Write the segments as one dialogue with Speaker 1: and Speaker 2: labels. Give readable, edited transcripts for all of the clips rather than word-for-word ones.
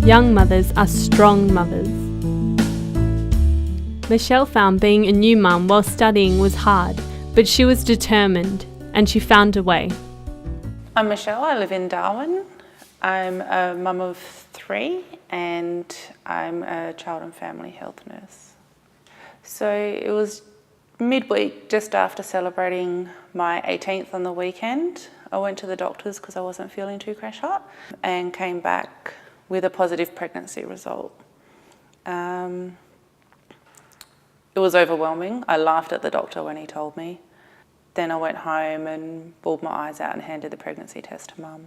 Speaker 1: Young mothers are strong mothers. Michelle found being a new mum while studying was hard, but she was determined and she found a way.
Speaker 2: I'm Michelle, I live in Darwin. I'm a mum of 3 and I'm a child and family health nurse. So it was midweek, just after celebrating my 18th on the weekend. I went to the doctors because I wasn't feeling too crash hot and came back with a positive pregnancy result. It was overwhelming. I laughed at the doctor when he told me. Then I went home and bawled my eyes out and handed the pregnancy test to Mum.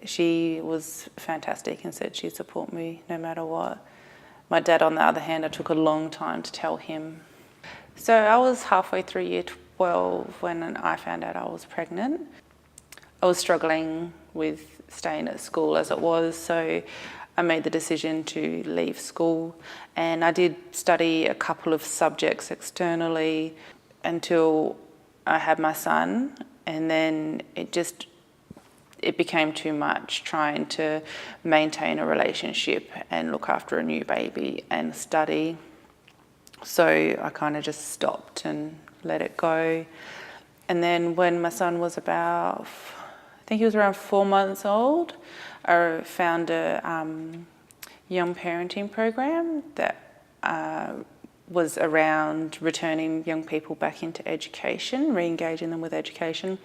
Speaker 2: She was fantastic and said she'd support me no matter what. My dad, on the other hand, it took a long time to tell him. So I was halfway through year 12 when I found out I was pregnant. I was struggling with staying at school as it was, so I made the decision to leave school, and I did study a couple of subjects externally until I had my son, and then it became too much trying to maintain a relationship and look after a new baby and study. So I kind of just stopped and let it go. And then when my son was about, I think he was around 4 months old, I found a young parenting program that was around returning young people back into education, re-engaging them with education.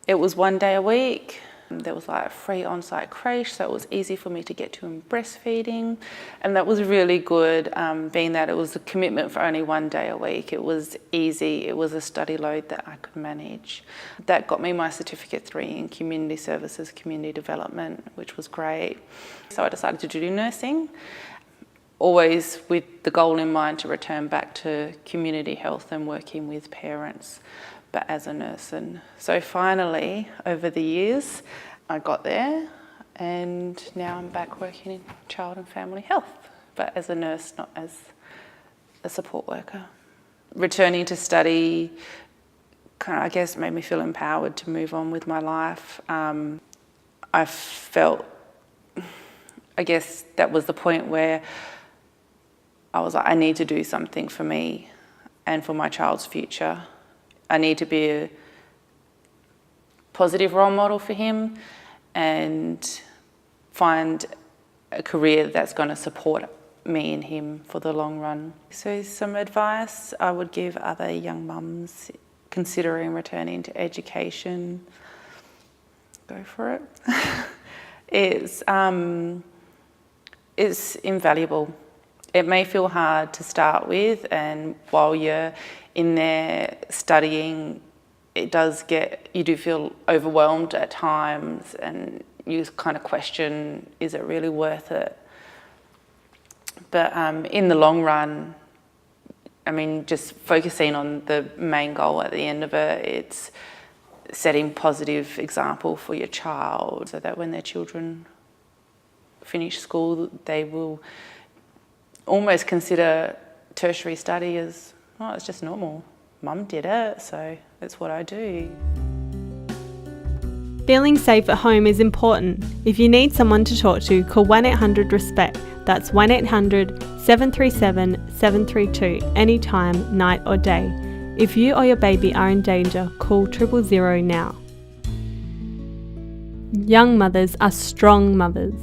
Speaker 2: It was 1 day a week. There was like a free on-site creche, so it was easy for me to get to in breastfeeding, and that was really good, being that it was a commitment for only 1 day a week. It was easy, it was a study load that I could manage. That got me my Certificate 3 in Community Services, Community Development, which was great. So I decided to do nursing, always with the goal in mind to return back to community health and working with parents, but as a nurse. And so finally, over the years, I got there, and now I'm back working in child and family health, but as a nurse, not as a support worker. Returning to study kind of, I guess, made me feel empowered to move on with my life. I felt, I guess that was the point where I was like, I need to do something for me and for my child's future. I need to be a positive role model for him and find a career that's going to support me and him for the long run. So some advice I would give other young mums considering returning to education, go for it. It's invaluable. It may feel hard to start with, and while you're in there studying, you do feel overwhelmed at times, and you kind of question, is it really worth it? But in the long run, I mean, just focusing on the main goal at the end of it, it's setting positive example for your child so that when their children finish school, they will almost consider tertiary study as, oh, it's just normal. Mum did it, so it's what I do.
Speaker 1: Feeling safe at home is important. If you need someone to talk to, call 1-800-RESPECT. That's 1-800-737-732, anytime, night or day. If you or your baby are in danger, call 000 now. Young mothers are strong mothers.